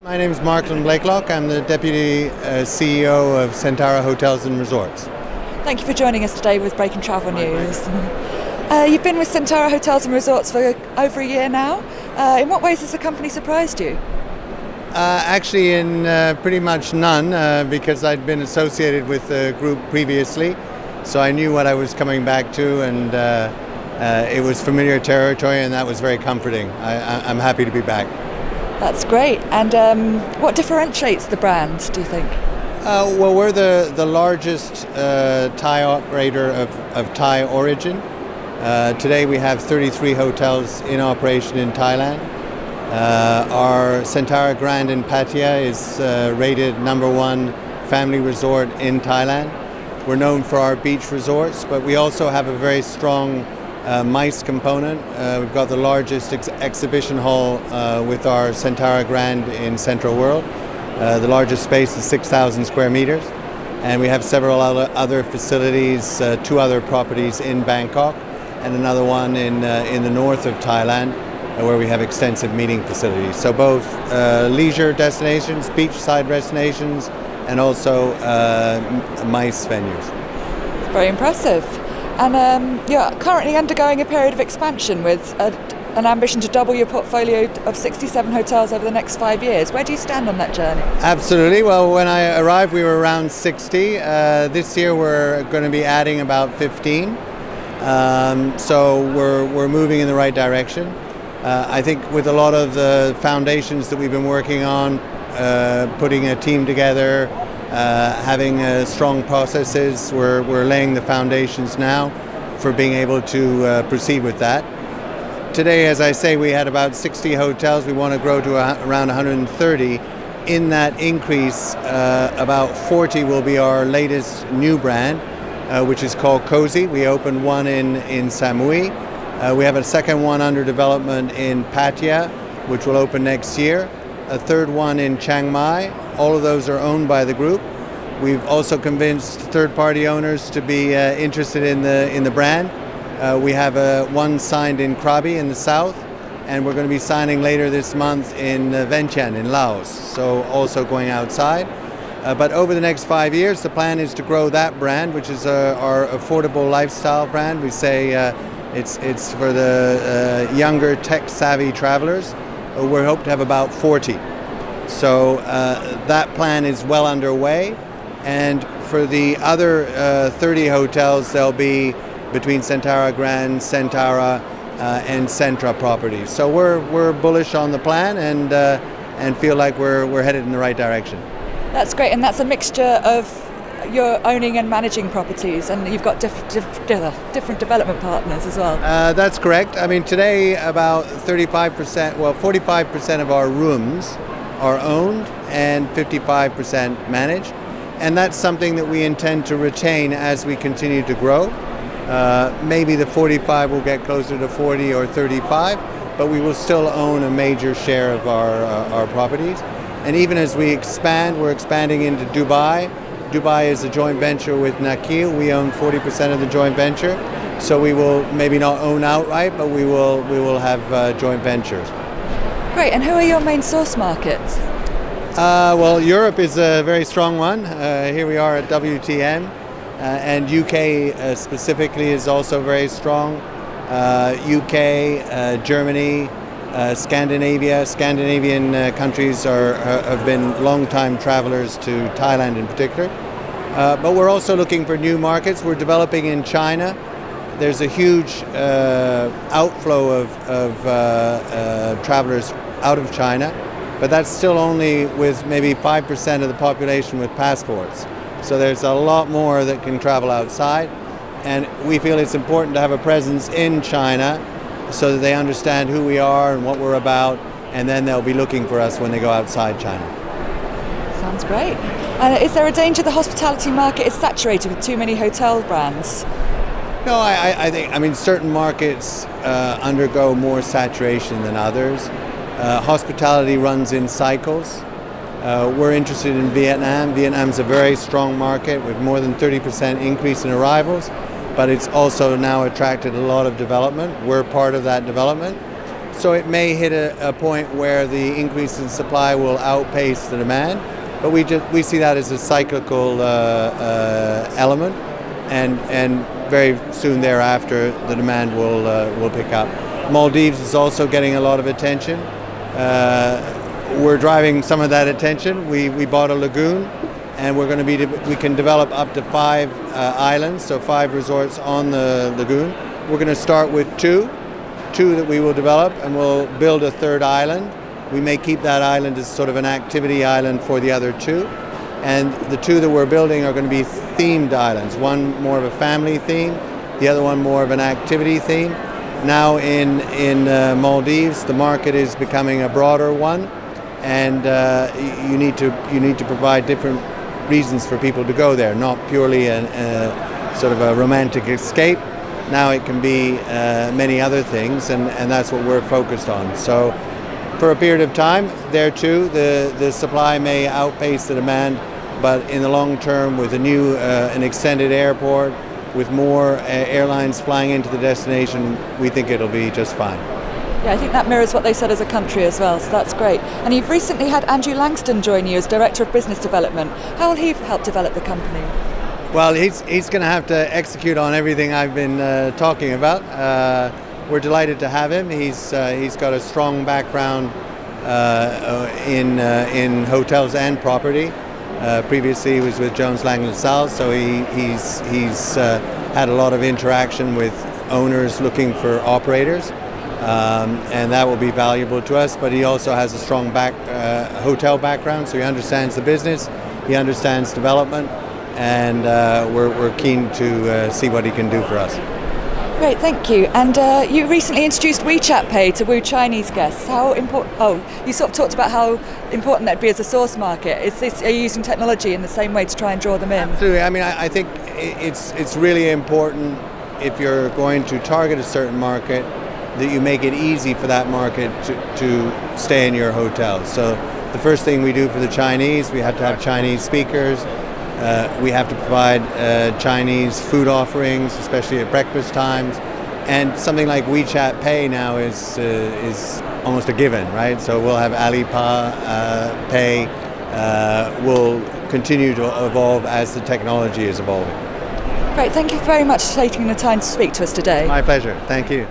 My name is Markland Blaiklock. I'm the Deputy CEO of Centara Hotels Resorts. Thank you for joining us today with Breaking Travel News. You've been with Centara Hotels Resorts for over a year now. In what ways has the company surprised you? Actually, in pretty much none, because I'd been associated with the group previously, so I knew what I was coming back to, and it was familiar territory, and that was very comforting. I'm happy to be back. That's great. And what differentiates the brand, do you think? Well, we're the largest Thai operator of Thai origin. Today we have 33 hotels in operation in Thailand. Our Centara Grand in Pattaya is rated #1 family resort in Thailand. We're known for our beach resorts, but we also have a very strong MICE component. We've got the largest exhibition hall with our Centara Grand in Central World. The largest space is 6,000 square meters. And we have several other facilities, 2 other properties in Bangkok and another one in the north of Thailand where we have extensive meeting facilities. So both leisure destinations, beachside destinations, and also MICE venues. Very impressive. And you're currently undergoing a period of expansion with an ambition to double your portfolio of 67 hotels over the next 5 years. Where do you stand on that journey? Absolutely. Well, when I arrived, we were around 60. This year, we're going to be adding about 15. So we're moving in the right direction. I think with a lot of the foundations that we've been working on, putting a team together, having strong processes, we're laying the foundations now for being able to proceed with that. Today, as I say, we had about 60 hotels. We want to grow to around 130. In that increase, about 40 will be our latest new brand, which is called Cozy. We opened one in Samui. We have a second one under development in Pattaya, which will open next year. A third one in Chiang Mai. All of those are owned by the group. We've also convinced third-party owners to be interested in the brand. We have one signed in Krabi in the south, and we're going to be signing later this month in Vientiane in Laos, so also going outside. But over the next 5 years, the plan is to grow that brand, which is our affordable lifestyle brand. We say it's for the younger, tech-savvy travelers. We hope to have about 40. So that plan is well underway. And for the other 30 hotels, they'll be between Centara Grand, Centara, and Centra properties. So we're bullish on the plan and feel like we're headed in the right direction. That's great, and that's a mixture of your owning and managing properties, and you've got different development partners as well. That's correct. I mean, today about 35%, well, 45% of our rooms are owned and 55% managed. And that's something that we intend to retain as we continue to grow. Maybe the 45 will get closer to 40 or 35, but we will still own a major share of our properties. And even as we expand, we're expanding into Dubai. Dubai is a joint venture with Nakheel. We own 40% of the joint venture. So we will maybe not own outright, but we will have joint ventures. Great, and who are your main source markets? Well, Europe is a very strong one. Here we are at WTM, and UK specifically is also very strong. UK, Germany, Scandinavian countries have been long-time travelers to Thailand in particular. But we're also looking for new markets. We're developing in China. There's a huge outflow of travelers out of China. But that's still only with maybe 5% of the population with passports. So there's a lot more that can travel outside. And we feel it's important to have a presence in China so that they understand who we are and what we're about, and then they'll be looking for us when they go outside China. Sounds great. And is there a danger the hospitality market is saturated with too many hotel brands? No, I think, certain markets undergo more saturation than others. Hospitality runs in cycles. We're interested in Vietnam. Vietnam's a very strong market with more than 30% increase in arrivals, but it's also now attracted a lot of development. We're part of that development. So it may hit a point where the increase in supply will outpace the demand, but we see that as a cyclical element, and very soon thereafter the demand will pick up. Maldives is also getting a lot of attention. We're driving some of that attention. We bought a lagoon, and we can develop up to 5 islands, so 5 resorts on the lagoon. We're going to start with two that we will develop, and we'll build a 3rd island. We may keep that island as sort of an activity island for the other 2. And the 2 that we're building are going to be themed islands. One more of a family theme, the other one more of an activity theme. Now in Maldives, the market is becoming a broader one, and you need to provide different reasons for people to go there, not purely sort of a romantic escape. Now it can be many other things, and that's what we're focused on. So for a period of time, there too, the supply may outpace the demand, but in the long term, with an extended airport, with more airlines flying into the destination, we think it'll be just fine. Yeah, I think that mirrors what they said as a country as well, so that's great. And you've recently had Andrew Langston join you as Director of Business Development. How will he help develop the company? Well, he's going to have to execute on everything I've been talking about. We're delighted to have him. He's got a strong background in hotels and property. Previously, he was with Jones Lang LaSalle, so he's had a lot of interaction with owners looking for operators, and that will be valuable to us. But he also has a strong hotel background, so he understands the business, he understands development, and we're keen to see what he can do for us. Great, thank you. And you recently introduced WeChat Pay to Wu Chinese guests. How important? Oh, you sort of talked about how important that'd be as a source market. Are you using technology in the same way to try and draw them in? Absolutely. I mean, I think it's really important, if you're going to target a certain market, that you make it easy for that market to stay in your hotel. So the first thing we do for the Chinese, we have to have Chinese speakers. We have to provide Chinese food offerings, especially at breakfast times, and something like WeChat Pay now is almost a given, right? So we'll have Alipay Pay. Will continue to evolve as the technology is evolving. Great, thank you very much for taking the time to speak to us today. My pleasure. Thank you.